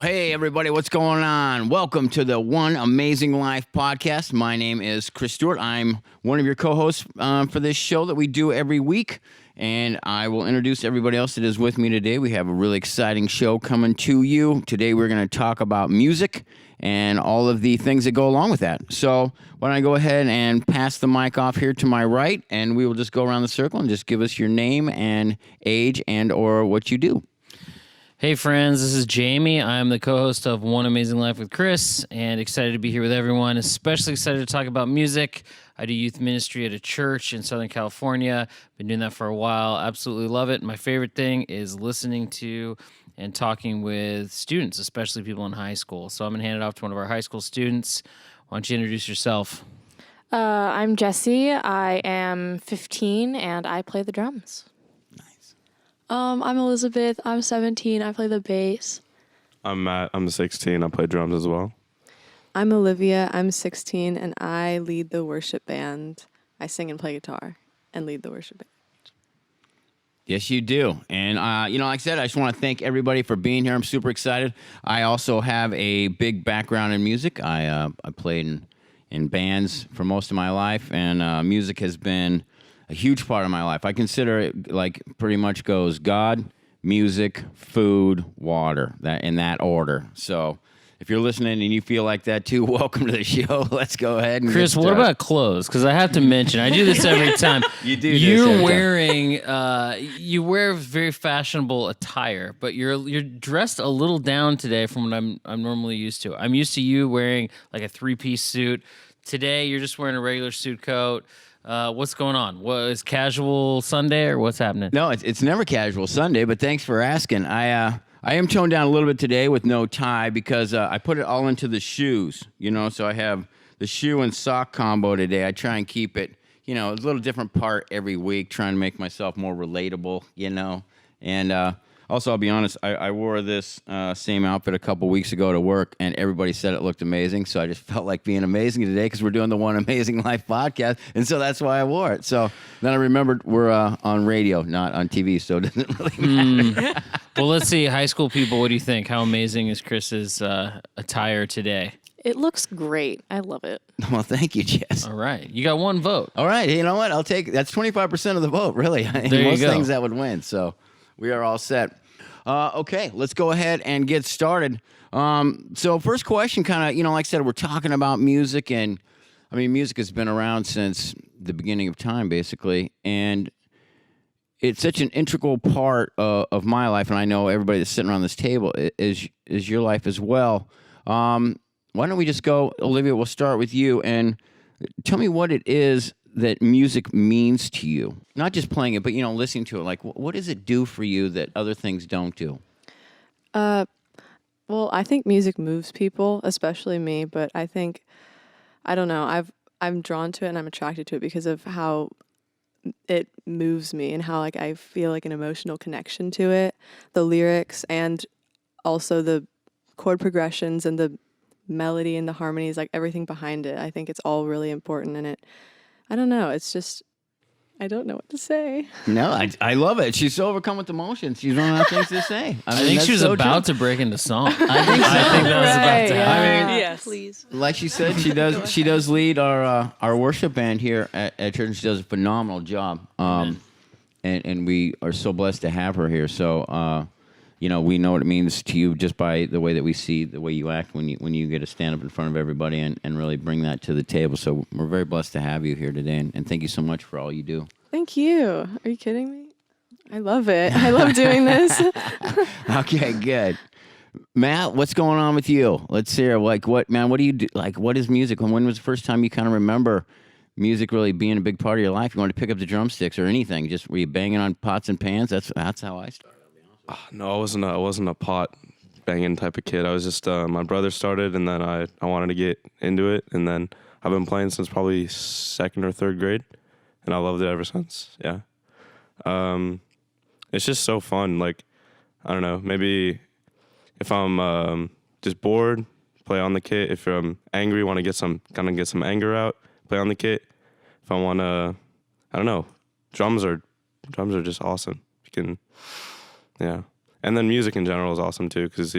Hey, everybody, what's going on? Welcome to the One Amazing Life podcast. My name is Chris Stewart. I'm one of your co-hosts for this show that we do every week, and I will introduce everybody else that is with me today. We have a really exciting show coming to you. Today, we're going to talk about music and all of the things that go along with that. So why don't I go ahead and pass the mic off here to my right, and we will just go around the circle and just give us your name and age and or what you do. Hey friends, this is Jamie. I'm the co-host of One Amazing Life with Chris, and excited to be here with everyone, especially excited to talk about music. I do youth ministry at a church in Southern California. Been doing that for a while. Absolutely love it. My favorite thing is listening to and talking with students, especially people in high school. So I'm going to hand it off to one of our high school students. Why don't you introduce yourself? I'm Jessie. I am 15, and I play the drums. I'm Elizabeth. I'm 17. I play the bass. I'm Matt. I'm 16. I play drums as well. I'm Olivia. I'm 16, and I lead the worship band. I sing and play guitar and lead the worship band. Yes, you do. And, like I said, I just want to thank everybody for being here. I'm super excited. I also have a big background in music. I played in bands for most of my life, and music has been a huge part of my life. I consider it like pretty much goes God, music, food, water, that in that order. So if you're listening and you feel like that too, welcome to the show. Let's go ahead and Chris, what about clothes? Because I have to mention, I do this every time. You do. You're wearing, you wear very fashionable attire, but you're dressed a little down today from what I'm normally used to. I'm used to you wearing like a 3-piece suit. Today, you're just wearing a regular suit coat. What's going on? What is casual Sunday or what's happening? No, it's never casual Sunday, but thanks for asking. I am toned down a little bit today with no tie because I put it all into the shoes, so I have the shoe and sock combo today. I try and keep it, a little different part every week, trying to make myself more relatable, and also, I'll be honest, I wore this same outfit a couple weeks ago to work, and everybody said it looked amazing, so I just felt like being amazing today because we're doing the One Amazing Life podcast, and so that's why I wore it. So then I remembered we're on radio, not on TV, so it doesn't really matter. Well, let's see. High school people, what do you think? How amazing is Chris's attire today? It looks great. I love it. Well, thank you, Jess. All right. You got one vote. All right. You know what? I'll take that's 25% of the vote, really. There you Most go. things that would win, so we are all set. Okay, let's go ahead and get started. So first question, kind of, like I said, we're talking about music, and I mean, music has been around since the beginning of time, basically, and it's such an integral part of my life, and I know everybody that's sitting around this table is your life as well. Why don't we just go, Olivia, we'll start with you, and tell me what it is that music means to you. Not just playing it, but, listening to it. Like, what does it do for you that other things don't do? Well, I think music moves people, especially me, but I don't know, I'm drawn to it and I'm attracted to it because of how it moves me and how, like, I feel like an emotional connection to it, the lyrics and also the chord progressions and the melody and the harmonies, like everything behind it. I think it's all really important, and I don't know. It's just, I don't know what to say. No, I love it. She's so overcome with emotion. She's running out of things to say. I think she was so about true. to break into song. I think so. I think that was about to happen. I mean, yes. Please. like she said, she does lead our worship band here at church, and she does a phenomenal job. And we are so blessed to have her here. So, we know what it means to you just by the way that we see the way you act when you get to stand up in front of everybody and really bring that to the table. So we're very blessed to have you here today, and thank you so much for all you do. Thank you. Are you kidding me? I love it. I love doing this. Okay, good. Matt, what's going on with you? Let's hear, what do you do? Like, what is music? When was the first time you kind of remember music really being a big part of your life? You wanted to pick up the drumsticks or anything? Just were you banging on pots and pans? That's how I started. No, I wasn't a pot banging type of kid. I was just my brother started, and then I wanted to get into it, and then I've been playing since probably 2nd or 3rd grade, and I loved it ever since. Yeah, it's just so fun. Like, I don't know, maybe if I'm just bored, play on the kit. If I'm angry, want to get some anger out, play on the kit. If I want to, I don't know, drums are just awesome. You can, yeah. And then music in general is awesome too, because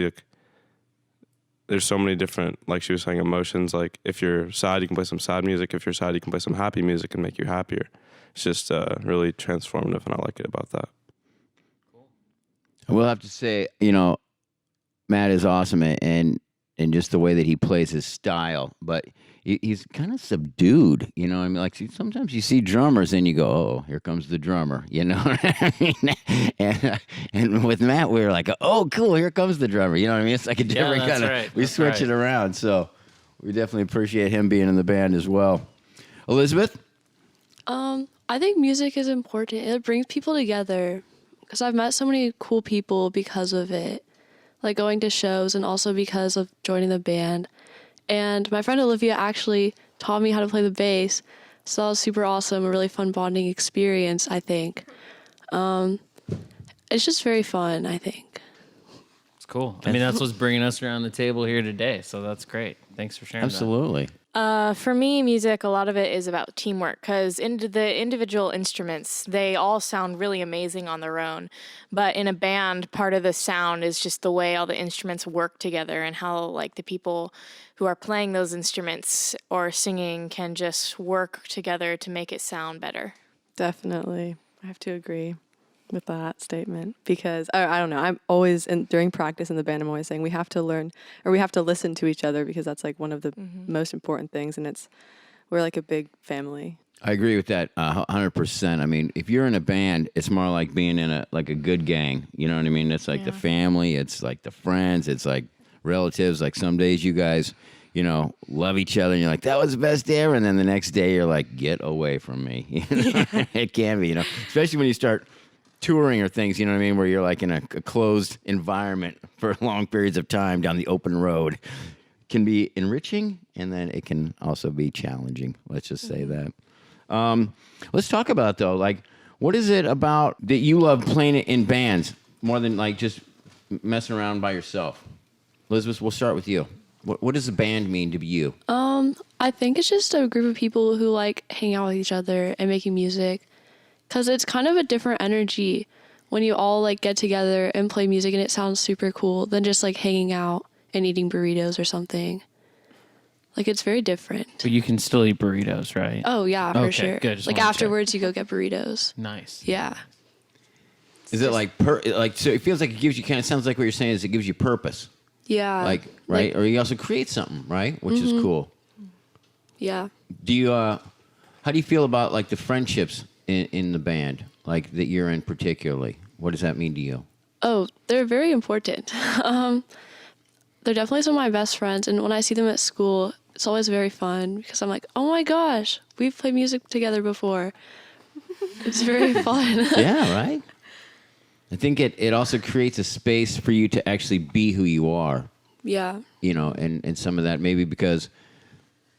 there's so many different, like she was saying, emotions. Like if you're sad, you can play some sad music. If you're sad, you can play some happy music and make you happier. It's just really transformative, and I like it about that. I will have to say, Matt is awesome, and just the way that he plays his style, but he's kind of subdued. I mean, like sometimes you see drummers and you go, "Oh, here comes the drummer," you know what I mean? And with Matt, we were like, "Oh, cool, here comes the drummer." You know what I mean? It's like a different that's kind of. right, We that's switch right. it around, so we definitely appreciate him being in the band as well. Elizabeth, I think music is important. It brings people together because I've met so many cool people because of it, like going to shows and also because of joining the band. And my friend Olivia actually taught me how to play the bass, so that was super awesome, a really fun bonding experience, I think. It's just very fun, I think. It's cool. I mean, that's what's bringing us around the table here today. So that's great. Thanks for sharing absolutely. For me, music, a lot of it is about teamwork because the individual instruments, they all sound really amazing on their own. But in a band, part of the sound is just the way all the instruments work together and how like the people who are playing those instruments or singing can just work together to make it sound better. Definitely. I have to agree with that statement because I don't know. I'm always during practice in the band. I'm always saying we have to learn or we have to listen to each other because that's like one of the most important things. And we're like a big family. I agree with that 100%. I mean, if you're in a band, it's more like being in a good gang. You know what I mean? It's like the family. It's like the friends. It's like relatives. Like some days you guys, love each other, and you're like, that was the best day ever. And then the next day you're like, get away from me. It can be, especially when you start touring or things, you know what I mean, where you're like in a closed environment for long periods of time down the open road. Can be enriching, and then it can also be challenging. Let's just say that. Let's talk about, though, like, what is it about that you love playing it in bands more than, like, just messing around by yourself? Elizabeth, we'll start with you. What does a band mean to you? I think it's just a group of people who like hang out with each other and making music because it's kind of a different energy when you all like get together and play music and it sounds super cool than just like hanging out and eating burritos or something. Like it's very different. But you can still eat burritos, right? Oh yeah, for Okay, sure. good. Just Like wanted to check. afterwards you go get burritos. Nice. Yeah. Is it so it feels like it gives you kind of sounds like what you're saying is it gives you purpose, Yeah. right? Or you also create something, right? Which is cool. Yeah. Do you, how do you feel about like the friendships in the band, like that you're in particularly? What does that mean to you? Oh, they're very important. They're definitely some of my best friends, and when I see them at school, it's always very fun because I'm like, oh my gosh, we've played music together before. It's very fun. Yeah, right? I think it also creates a space for you to actually be who you are, Yeah. and some of that maybe because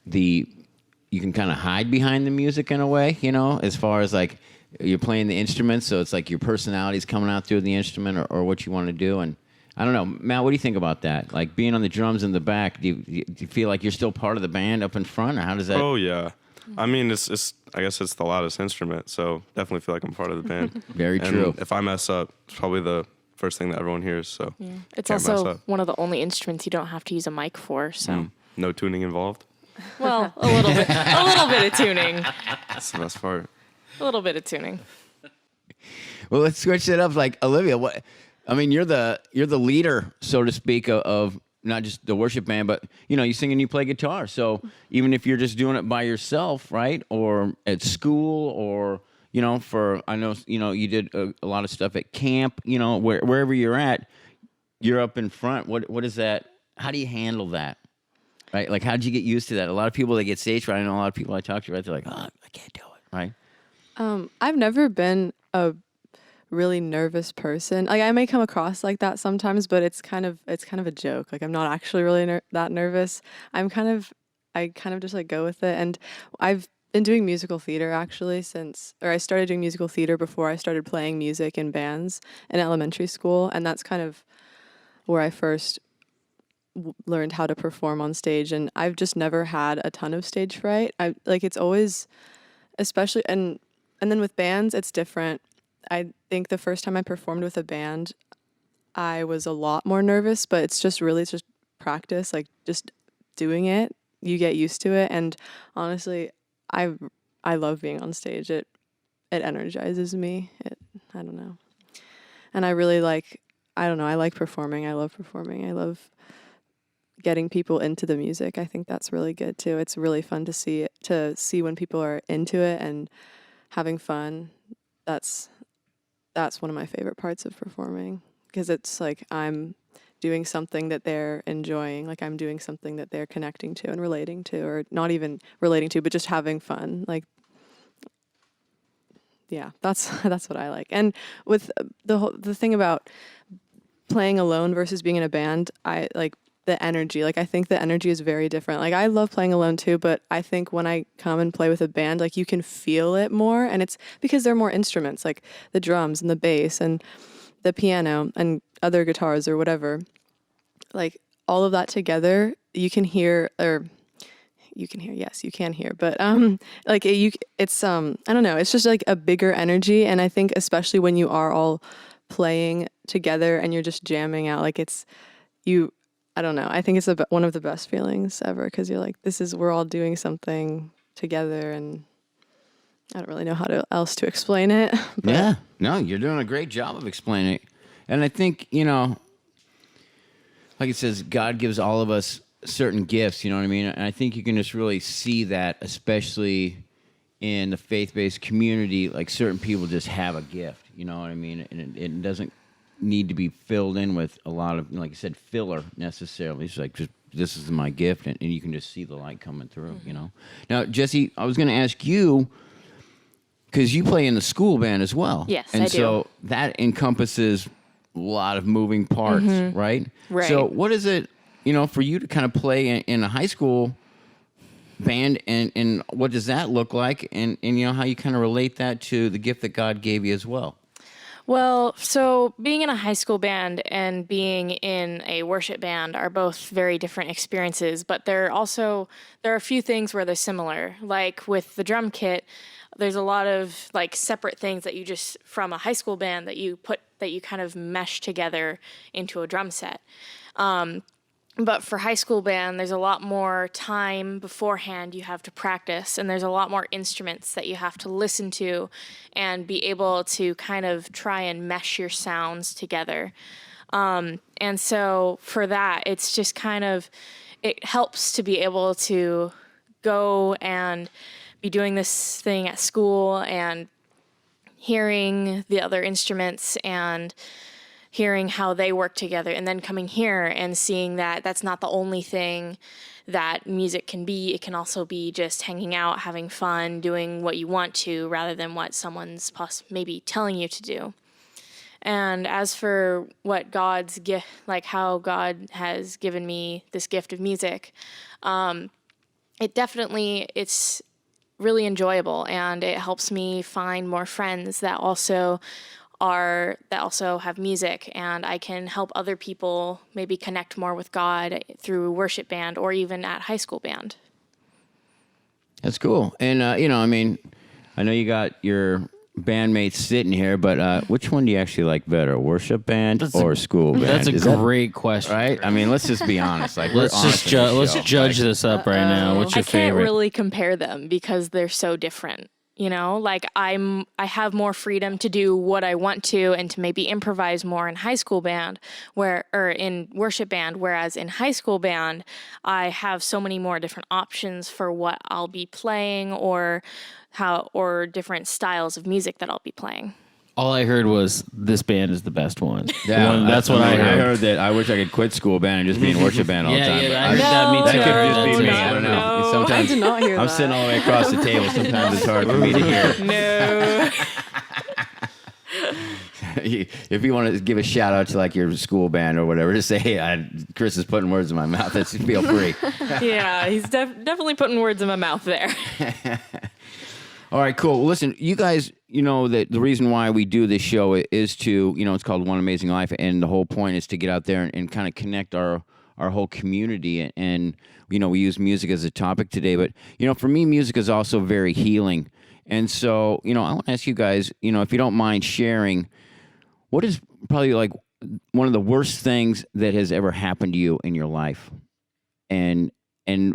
you can kind of hide behind the music in a way, as far as like you're playing the instruments, so it's like your personality's coming out through the instrument or what you want to do. And I don't know, Matt, what do you think about that? Like being on the drums in the back, do you feel like you're still part of the band up in front, or how does that? Oh yeah, I mean it's I guess it's the loudest instrument, so definitely feel like I'm part of the band. Very And true. if I mess up, it's probably the first thing that everyone hears. So It's can't mess also up. one of the only instruments you don't have to use a mic for. So, No tuning involved. well, a little bit of tuning, That's the best part. a little bit of tuning. Well, let's switch it up. Like Olivia, you're the leader, so to speak, of not just the worship band, but you sing and you play guitar. So even if you're just doing it by yourself, right, or at school, or I know you did a lot of stuff at camp. Wherever you're at, you're up in front. What is that? How do you handle that? Right, like how did you get used to that? A lot of people they get stage fright. I know a lot of people I talk to, right? They're like, oh, I can't do it, right? I've never been a really nervous person. Like I may come across like that sometimes, but it's kind of a joke. Like I'm not actually really that nervous. I kind of just like go with it. And I've been doing musical theater actually I started doing musical theater before I started playing music in bands in elementary school, and that's kind of where I first learned how to perform on stage. And I've just never had a ton of stage fright. It's always, especially and then with bands, it's different. I think the first time I performed with a band, I was a lot more nervous, but it's just practice, like just doing it, you get used to it. And honestly, I love being on stage. It energizes me. I don't know. And I really like, I don't know, I like performing. I love performing. I love getting people into the music. I think that's really good too. It's really fun to see when people are into it and having fun. That's one of my favorite parts of performing, because it's like I'm doing something that they're enjoying, like I'm doing something that they're connecting to and relating to, or not even relating to, but just having fun. Like, yeah, that's what I like. And with the thing about playing alone versus being in a band, I like the energy. Like, I think the energy is very different. Like, I love playing alone too, but I think when I come and play with a band, like, you can feel it more, and it's because there are more instruments, like the drums and the bass and the piano and other guitars or whatever. Like, all of that together, you can hear, yes, you can hear, but like it's I don't know, it's just like a bigger energy. And I think especially when you are all playing together and you're just jamming out, like I don't know, I think it's one of the best feelings ever, because you're like, we're all doing something together, and I don't really know else to explain it. But Yeah, no, you're doing a great job of explaining it. And I think, like it says, God gives all of us certain gifts, you know what I mean? And I think you can just really see that, especially in the faith-based community, like certain people just have a gift, you know what I mean? And it doesn't need to be filled in with a lot of, like I said, filler necessarily. It's like, just this is my gift, and you can just see the light coming through, you know? Now, Jessie, I was going to ask you, because you play in the school band as well. Yes, and I do. so that encompasses a lot of moving parts, right? Right. So what is it, for you to kind of play in a high school band, and what does that look like, and how you kind of relate that to the gift that God gave you as well? Well, so being in a high school band and being in a worship band are both very different experiences, but there are a few things where they're similar. Like with the drum kit, there's a lot of like separate things that you just, from a high school band, that you kind of mesh together into a drum set. But for high school band, there's a lot more time beforehand you have to practice, and there's a lot more instruments that you have to listen to and be able to kind of try and mesh your sounds together. And so for that, it's just kind of, it helps to be able to go and be doing this thing at school and hearing the other instruments and hearing how they work together, and then coming here and seeing that that's not the only thing that music can be. It can also be just hanging out, having fun, doing what you want to, rather than what someone's maybe telling you to do. And as for what God's gift, like how God has given me this gift of music, it's really enjoyable, and it helps me find more friends that also have music, and I can help other people maybe connect more with God through worship band or even at high school band. That's cool. And, I know you got your bandmates sitting here, but which one do you actually like better, worship band or school band? That's a great question. Right? I mean, let's just be honest. Like, Let's judge this up right now. What's your I can't favorite? really compare them because they're so different. Like I have more freedom to do what I want to and to maybe improvise more in high school band or in worship band, whereas in high school band, I have so many more different options for what I'll be playing or different styles of music that I'll be playing. All I heard was this band is the best one. Yeah, That's what I heard. I heard that I wish I could quit school band and just be in worship band all the time. Yeah, I heard that. Me No, too. That could I heard just that be too. me. I don't know. No. Sometimes I did not hear I'm that. sitting all the way across the table. Sometimes it's hard for me to hear. No. If you want to give a shout out to like your school band or whatever, just say, "Hey, Chris is putting words in my mouth." That's feel free. Yeah, he's definitely putting words in my mouth there. All right, cool. Well, listen, you guys, that the reason why we do this show is to, it's called One Amazing Life, and the whole point is to get out there and kind of connect our whole community. And we use music as a topic today, but, for me, music is also very healing. And so, I want to ask you guys, if you don't mind sharing, what is probably like one of the worst things that has ever happened to you in your life, and and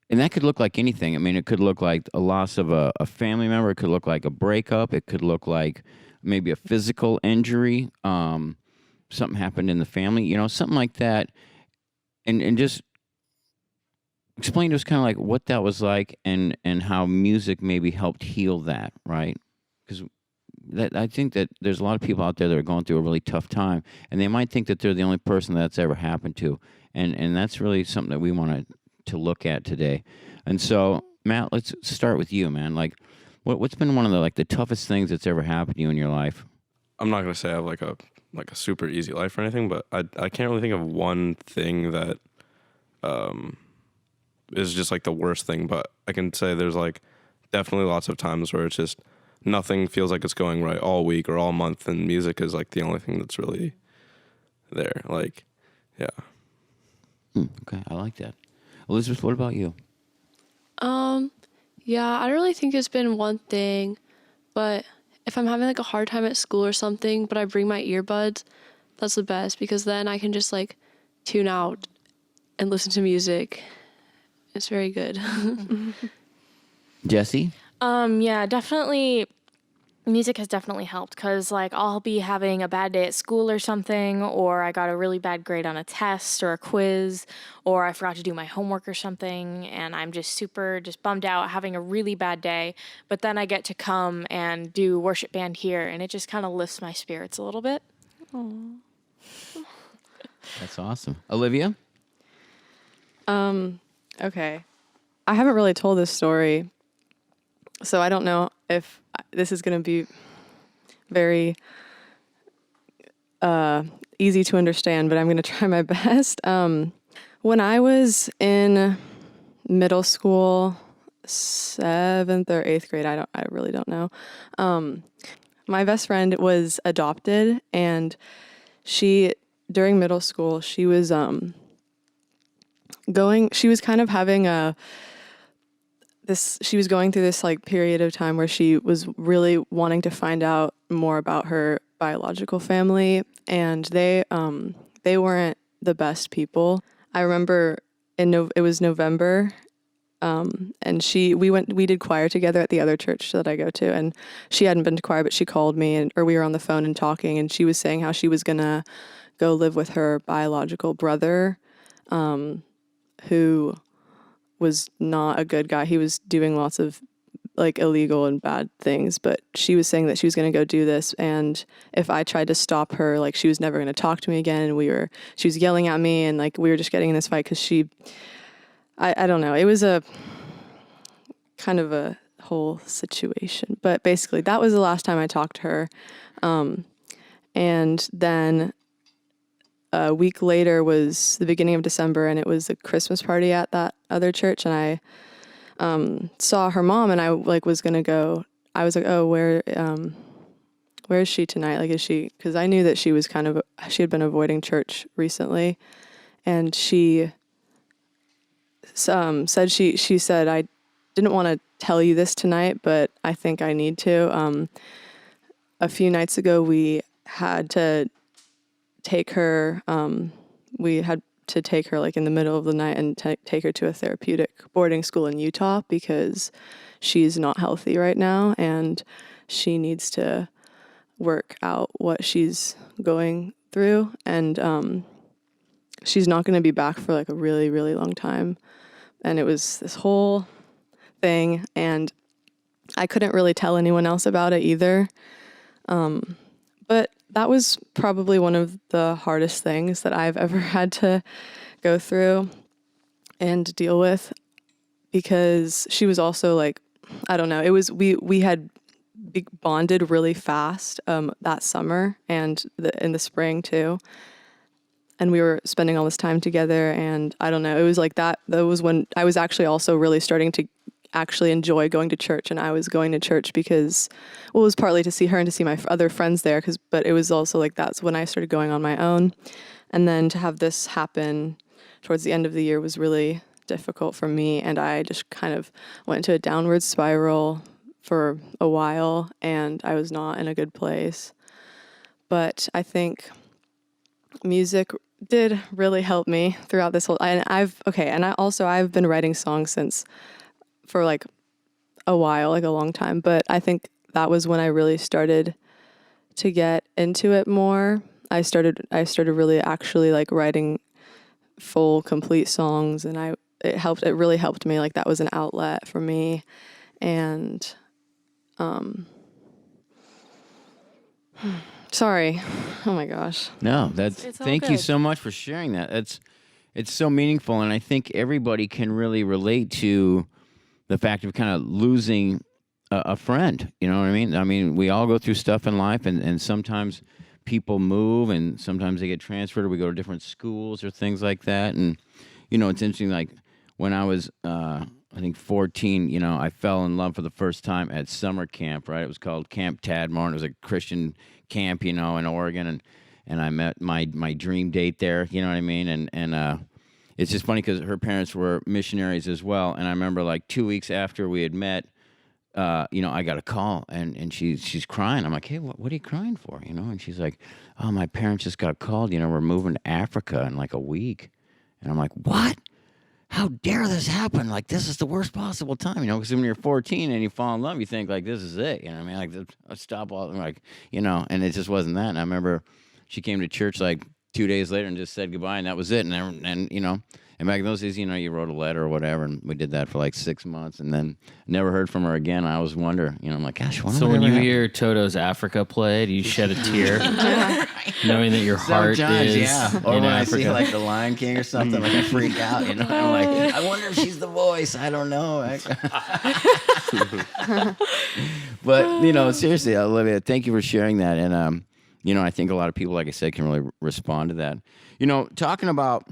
and that could look like anything. I mean, it could look like a loss of a family member. It could look like a breakup. It could look like maybe a physical injury. Something happened in the family. Something like that, and just explain to us kind of like what that was like, and how music maybe helped heal that, right? Because I think that there's a lot of people out there that are going through a really tough time, and they might think that they're the only person that's ever happened to, and that's really something that we want to look at today. And so, Matt, let's start with you, man. Like, what's been one of the toughest things that's ever happened to you in your life? I'm not gonna say I have like a super easy life or anything, but I can't really think of one thing that is just like the worst thing. But I can say there's like definitely lots of times where it's just nothing feels like it's going right all week or all month, and music is like the only thing that's really there. Like, yeah. Okay, I like that. Elizabeth, what about you? Yeah, I don't really think it's been one thing, but if I'm having like a hard time at school or something, but I bring my earbuds, that's the best because then I can just like tune out and listen to music. It's very good. Jessie? Yeah, definitely. Music has definitely helped because, like, I'll be having a bad day at school or something, or I got a really bad grade on a test or a quiz, or I forgot to do my homework or something, and I'm just super bummed out, having a really bad day. But then I get to come and do worship band here, and it just kind of lifts my spirits a little bit. That's awesome. Olivia? Okay. I haven't really told this story, so I don't know if this is going to be very easy to understand, but I'm going to try my best. When I was in middle school, 7th or 8th grade, I really don't know. My best friend was adopted, and during middle school, she was kind of having she was going through this like period of time where she was really wanting to find out more about her biological family, and they weren't the best people. I remember it was November, and we did choir together at the other church that I go to, and she hadn't been to choir, but she called me or we were on the phone and talking, and she was saying how she was gonna go live with her biological brother, who was not a good guy. He was doing lots of like illegal and bad things, but she was saying that she was going to go do this, and if I tried to stop her, like she was never going to talk to me again, and she was yelling at me, and like we were just getting in this fight because I don't know, it was a kind of a whole situation, but basically that was the last time I talked to her. And then a week later was the beginning of December, and it was a Christmas party at that other church, and I saw her mom, and I like was gonna go. I was like, oh, where is she tonight? Like, is she? Because I knew that she had been avoiding church recently, and she said she said, I didn't want to tell you this tonight, but I think I need to. A few nights ago, we had to take her. We had to take her like in the middle of the night and take her to a therapeutic boarding school in Utah because she's not healthy right now, and she needs to work out what she's going through, and she's not going to be back for like a really, really long time. And it was this whole thing, and I couldn't really tell anyone else about it either. But that was probably one of the hardest things that I've ever had to go through and deal with, because she was also like, I don't know, it was, we had bonded really fast that summer and in the spring too. And we were spending all this time together, and I don't know, it was like that was when I was actually also really starting to actually enjoy going to church. And I was going to church because, well, it was partly to see her and to see my other friends there, but it was also like that's when I started going on my own. And then to have this happen towards the end of the year was really difficult for me, and I just kind of went into a downward spiral for a while, and I was not in a good place. But I think music did really help me throughout this whole. And I've been writing songs for like a while, like a long time. But I think that was when I really started to get into it more. I started really actually like writing full complete songs, and it really helped me. Like that was an outlet for me. And sorry. Oh my gosh. No, It's all thank you good. so much for sharing that. It's so meaningful, and I think everybody can really relate to the fact of kind of losing a friend. You know what I mean? I mean, we all go through stuff in life, and sometimes people move, and sometimes they get transferred, or we go to different schools or things like that. And it's interesting. Like when I was, I think 14, I fell in love for the first time at summer camp. Right? It was called Camp Tadmore, and it was a Christian camp, in Oregon, and I met my dream date there. You know what I mean? And it's just funny because her parents were missionaries as well. And I remember like 2 weeks after we had met, I got a call, and she's crying. I'm like, hey, what are you crying for? And she's like, oh, my parents just got called. We're moving to Africa in like a week. And I'm like, what? How dare this happen? Like, this is the worst possible time, because when you're 14 and you fall in love, you think, like, this is it. You know what I mean? Like, I'll stop all, like, and it just wasn't that. And I remember she came to church, like, 2 days later and just said goodbye, and that was it. And back in those days, you wrote a letter or whatever, and we did that for, like, 6 months, and then never heard from her again. I always wonder, I'm like, gosh, So when you hear Toto's Africa play, do you shed a tear, knowing that your heart Sometimes, is yeah. Or in when I Africa? see like the Lion King or something, like I freak out. I'm like, I wonder if she's the voice. I don't know. But seriously, Olivia, thank you for sharing that. And I think a lot of people, like I said, can really respond to that. Talking about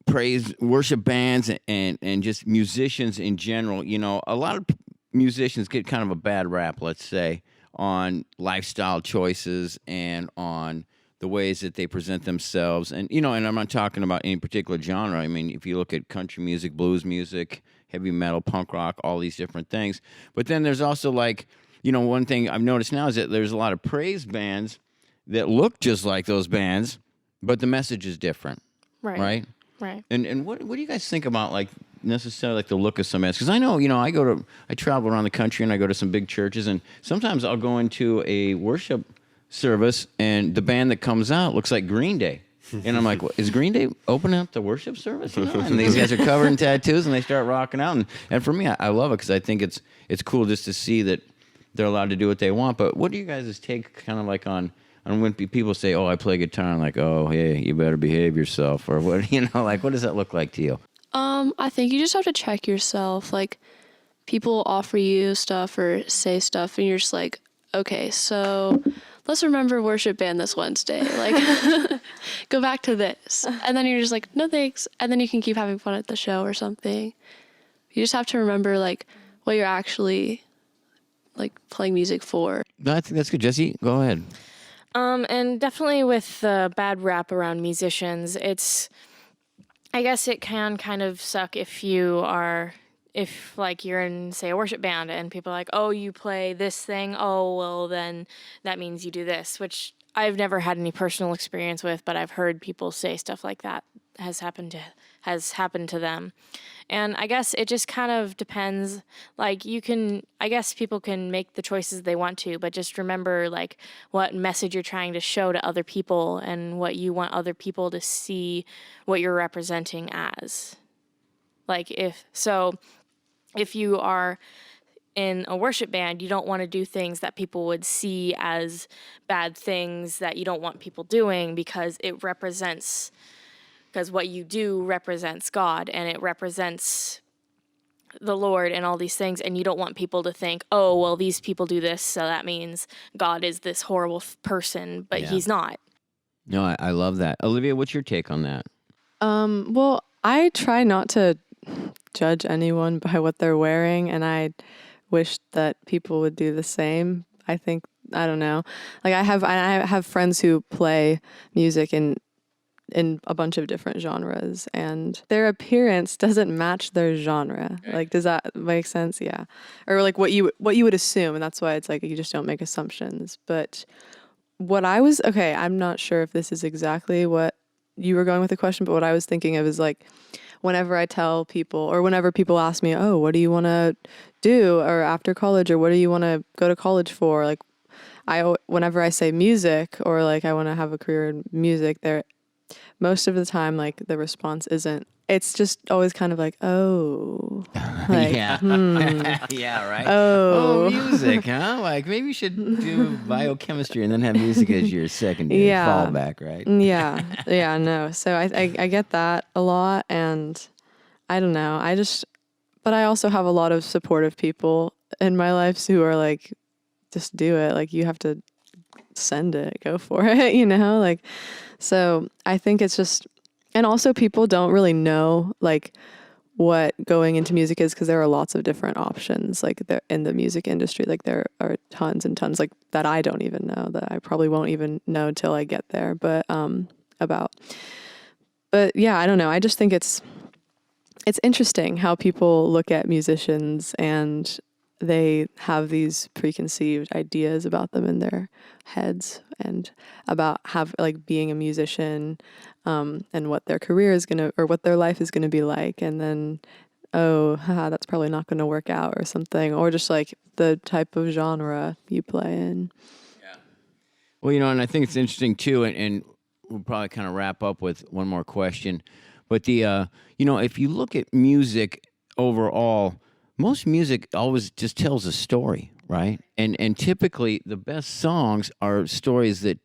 praise worship bands and just musicians in general, a lot of musicians get kind of a bad rap, let's say, on lifestyle choices and on the ways that they present themselves. And and I'm not talking about any particular genre. I mean, if you look at country music, blues music, heavy metal, punk rock, all these different things. But then there's also like, one thing I've noticed now is that there's a lot of praise bands that look just like those bands, but the message is different. Right? Right. And what do you guys think about like necessarily like the look of some bands? Because I know I travel around the country and I go to some big churches, and sometimes I'll go into a worship service and the band that comes out looks like Green Day, and I'm like, is Green Day opening up the worship service? And these guys are covered in tattoos and they start rocking out, and for me, I love it because I think it's cool just to see that they're allowed to do what they want. But what do you guys take kind of like on when people say, oh, I play guitar, I'm like, oh, hey, you better behave yourself, or what, like, what does that look like to you? I think you just have to check yourself. Like, people offer you stuff or say stuff, and you're just like, okay, so let's remember worship band this Wednesday. Like, go back to this. And then you're just like, no thanks. And then you can keep having fun at the show or something. You just have to remember, like, what you're actually, like, playing music for. No, I think that's good. Jessie, go ahead. And definitely with the bad rap around musicians, I guess it can kind of suck if like you're in, say, a worship band and people are like, oh, you play this thing. Oh, well, then that means you do this, which I've never had any personal experience with, but I've heard people say stuff like that has happened to them. And I guess it just kind of depends. Like, I guess people can make the choices they want to, but just remember, like, what message you're trying to show to other people and what you want other people to see what you're representing as. Like, if you are in a worship band, you don't want to do things that people would see as bad things that you don't want people doing because what you do represents God and it represents the Lord and all these things, and you don't want people to think, oh, well, these people do this, so that means God is this horrible person, but he's not. No, I love that. Olivia, what's your take on that? Well, I try not to judge anyone by what they're wearing, and I wish that people would do the same. I don't know. Like I have friends who play music in a bunch of different genres, and their appearance doesn't match their genre. Like, does that make sense? Yeah. Or like what you would assume, and that's why it's like you just don't make assumptions. But what I was, okay, I'm not sure if this is exactly what you were going with the question, but what I was thinking of is like, whenever I tell people, or whenever people ask me, oh, what do you want to do, or after college, or what do you want to go to college for? Like, whenever I say music, or like I want to have a career in music, there, most of the time, like the response isn't. It's just always kind of like, oh, like, yeah. Yeah, right. Oh. Music, huh? Like maybe you should do biochemistry and then have music as your secondary Yeah. fallback, right? Yeah, no. So I get that a lot, and I don't know. But I also have a lot of supportive people in my life who are like, just do it. Like, you have to send it, go for it, like, so I think it's just, and also people don't really know like what going into music is, because there are lots of different options like there in the music industry. Like there are tons and tons like that I don't even know, that I probably won't even know till I get there, but yeah, I don't know. I just think it's interesting how people look at musicians and they have these preconceived ideas about them in their heads, and about being a musician, and what their career is or what their life is gonna be like, and then, oh, haha, that's probably not gonna work out or something, or just like the type of genre you play in. Well, and I think it's interesting too, and we'll probably kind of wrap up with one more question. But if you look at music overall, most music always just tells a story, right? And typically the best songs are stories that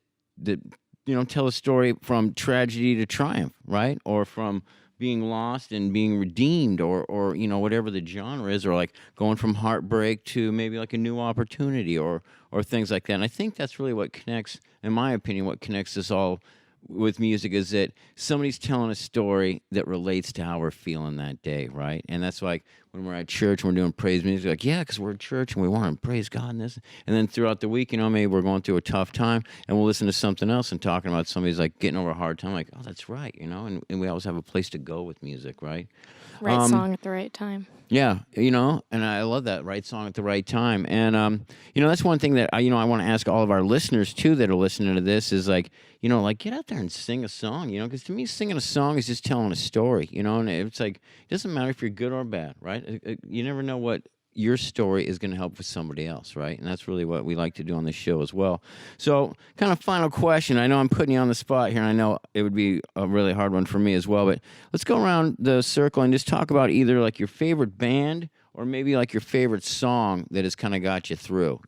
tell a story from tragedy to triumph, right? Or from being lost and being redeemed, or whatever the genre is, or like going from heartbreak to maybe like a new opportunity, or things like that. And I think that's really what connects, in my opinion, what connects us all with music, is that somebody's telling a story that relates to how we're feeling that day, right? And that's like when we're at church and we're doing praise music, like, yeah, because we're at church and we want to praise God in this. And then throughout the week, maybe we're going through a tough time and we'll listen to something else and talking about somebody's like getting over a hard time, like, oh, that's right, and we always have a place to go with music, right? Right song at the right time. Yeah, and I love that, right song at the right time. And, that's one thing that, I want to ask all of our listeners, too, that are listening to this is like, get out there and sing a song, because to me, singing a song is just telling a story, and it's like, it doesn't matter if you're good or bad, right? You never know what your story is going to help with somebody else, right? And that's really what we like to do on this show as well. So, kind of final question. I know I'm putting you on the spot here, and I know it would be a really hard one for me as well, but let's go around the circle and just talk about either like your favorite band or maybe like your favorite song that has kind of got you through,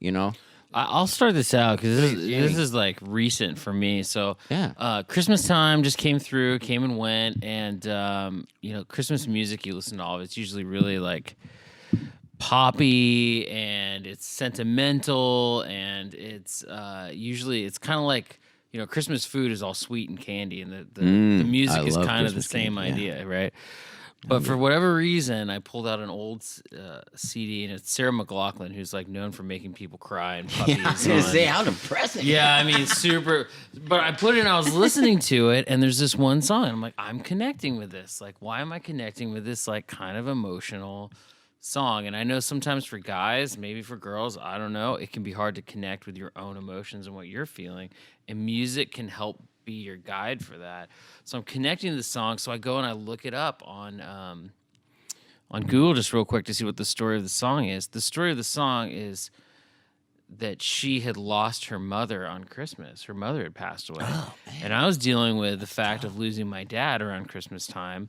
I'll start this out because Please, this is like recent for me. So Yeah. Christmas time just came and went, and Christmas music you listen to all of it's usually really like poppy, and it's sentimental, and it's usually it's kind of like Christmas food is all sweet and candy, and the music I is love kind of the Christmas same candy, idea, right? But for whatever reason, I pulled out an old CD, and it's Sarah McLachlan, who's like known for making people cry and puppies. I was going to say, how depressing. Yeah, I mean, super. But I put it and I was listening to it, and there's this one song, and I'm like, I'm connecting with this. Like, why am I connecting with this, like, kind of emotional song? And I know sometimes for guys, maybe for girls, I don't know, it can be hard to connect with your own emotions and what you're feeling. And music can help be your guide for that. So I'm connecting to the song, so I go and I look it up on Google just real quick to see what the story of the song is. The story of the song is that she had lost her mother on Christmas. Her mother had passed away. Oh, and I was dealing with the fact of losing my dad around Christmas time.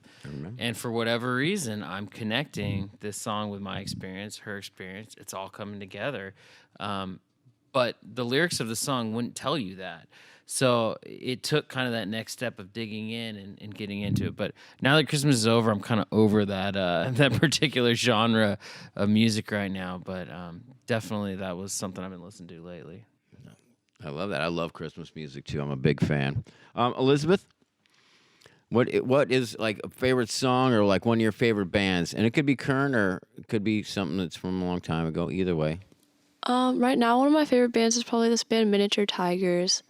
And for whatever reason, I'm connecting this song with my experience, her experience. It's all coming together. But the lyrics of the song wouldn't tell you that. So it took kind of that next step of digging in and getting into it. But now that Christmas is over, I'm kind of over that that particular genre of music right now. But definitely that was something I've been listening to lately. I love that. I love Christmas music, too. I'm a big fan. Elizabeth, what is like a favorite song or like one of your favorite bands? And it could be current or it could be something that's from a long time ago. Either way. Right now, one of my favorite bands is probably this band Miniature Tigers.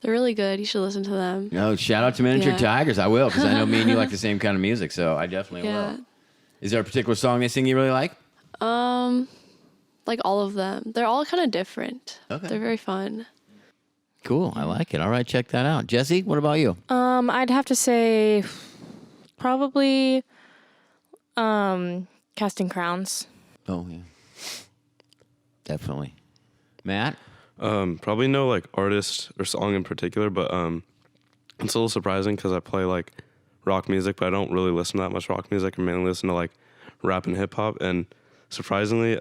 They're really good. You should listen to them. No, shout out to Miniature Tigers. I will, because I know me and you like the same kind of music, so I definitely will. Is there a particular song they sing you really like? Like all of them. They're all kind of different. Okay. They're very fun. Cool. I like it. All right, check that out. Jesse, what about you? I'd have to say probably Casting Crowns. Oh yeah, definitely. Matt. Probably no like artist or song in particular, but it's a little surprising because I play like rock music, but I don't really listen to that much rock music. I mainly listen to like rap and hip hop. And surprisingly,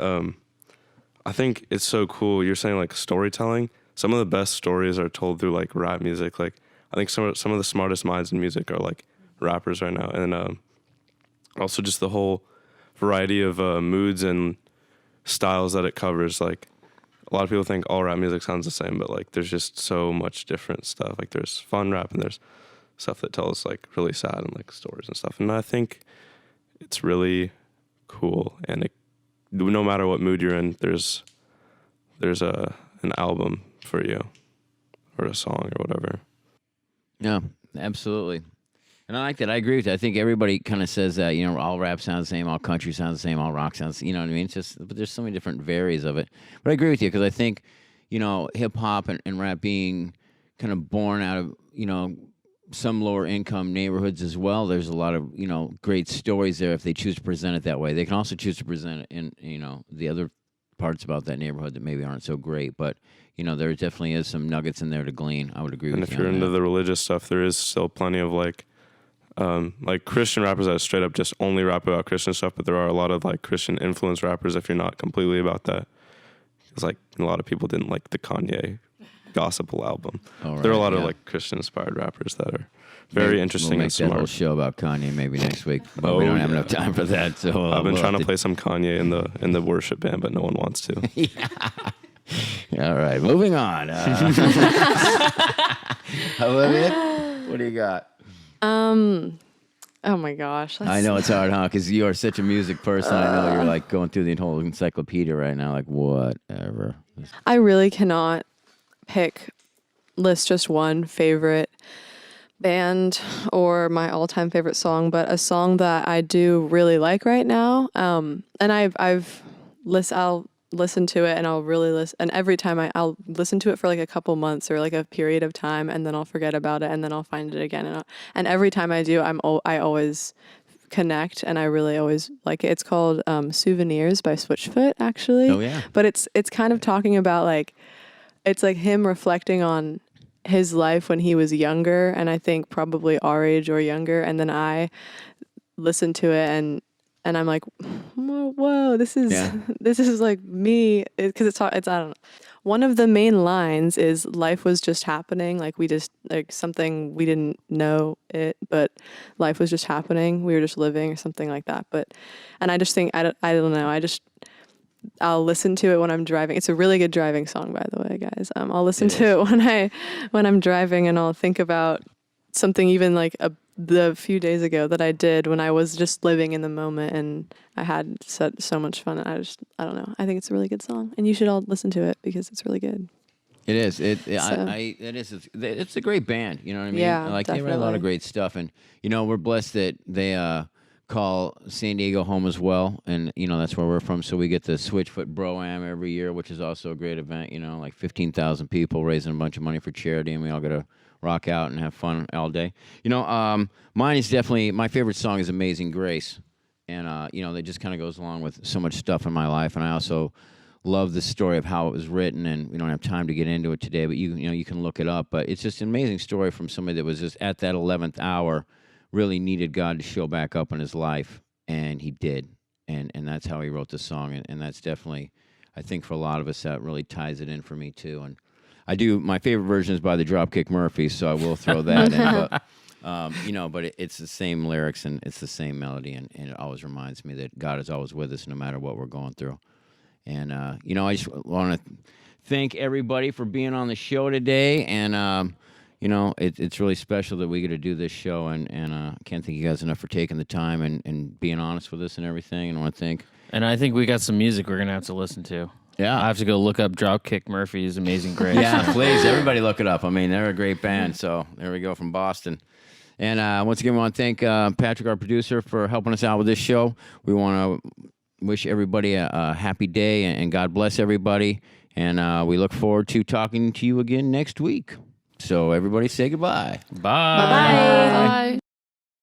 I think it's so cool. You're saying like storytelling. Some of the best stories are told through like rap music. Like I think some of the smartest minds in music are like rappers right now, and also just the whole variety of moods and styles that it covers. Like a lot of people think all rap music sounds the same, but like there's just so much different stuff. Like there's fun rap and there's stuff that tells like really sad and like stories and stuff. And I think it's really cool. And no matter what mood you're in, there's an album for you or a song or whatever. Yeah, absolutely. And I like that. I agree with you. I think everybody kind of says that, all rap sounds the same, all country sounds the same, all rock sounds, you know what I mean? It's just, but there's so many different varies of it. But I agree with you because I think, hip hop and rap being kind of born out of, some lower income neighborhoods as well. There's a lot of, great stories there if they choose to present it that way. They can also choose to present it in, the other parts about that neighborhood that maybe aren't so great. But, there definitely is some nuggets in there to glean. I would agree with you. And if you're into the religious stuff, there is still plenty of like Christian rappers that straight up just only rap about Christian stuff, but there are a lot of like Christian influenced rappers if you're not completely about that. It's like a lot of people didn't like the Kanye Gospel album. There are a lot of like Christian inspired rappers that are very interesting we'll make and smart. That whole show about Kanye maybe next week, but we don't have enough time for that. So I've been trying to play some Kanye in the worship band, but no one wants to. Yeah. All right, moving on. Olivia, what do you got? Oh my gosh. I know it's hard, huh? Because you are such a music person. I know you're like going through the whole encyclopedia right now, like whatever. I really cannot list just one favorite band or my all-time favorite song, but a song that I do really like right now. And I'll listen to it and I'll really listen. And every time I'll listen to it for like a couple months or like a period of time, and then I'll forget about it, and then I'll find it again. And every time I do, I always connect, and I really always like it. It's called "Souvenirs" by Switchfoot, actually. Oh yeah. But it's kind of talking about like, it's like him reflecting on his life when he was younger, and I think probably our age or younger. And then I listen to it and I'm like, whoa, this is like me, because it's I don't know. One of the main lines is life was just happening, like we just like something we didn't know it, but life was just happening. We were just living or something like that. And I just think I don't know. I'll listen to it when I'm driving. It's a really good driving song, by the way, guys. I'll listen to it when I'm driving, and I'll think about something even like the few days ago that I did when I was just living in the moment, and I had so much fun. I don't know. I think it's a really good song, and you should all listen to it because it's really good. It is. It is. It's a great band. You know what I mean? Yeah, like definitely. they write a lot of great stuff, and we're blessed that they call San Diego home as well, and that's where we're from. So we get the Switchfoot Bro-Am every year, which is also a great event. Like 15,000 people raising a bunch of money for charity, and we all get to rock out and have fun all day. Mine is definitely, my favorite song is Amazing Grace, and that just kind of goes along with so much stuff in my life. And I also love the story of how it was written, and we don't have time to get into it today, but you can look it up. But it's just an amazing story from somebody that was just at that 11th hour really needed God to show back up in his life, and he did. And that's how he wrote the song, and that's definitely, I think for a lot of us, that really ties it in for me too. And I do, my favorite version is by the Dropkick Murphys, so I will throw that in. But it's the same lyrics and it's the same melody, and it always reminds me that God is always with us no matter what we're going through. And, I just want to thank everybody for being on the show today, and, it's really special that we get to do this show, and I can't thank you guys enough for taking the time and being honest with us and everything, and I want to thank. And I think we got some music we're going to have to listen to. Yeah. I have to go look up Dropkick Murphys' Amazing Grace. Yeah, please, everybody look it up. I mean, they're a great band, so there we go from Boston. And once again, we want to thank Patrick, our producer, for helping us out with this show. We want to wish everybody a happy day, and God bless everybody. And we look forward to talking to you again next week. So everybody say goodbye. Bye. Bye. Bye.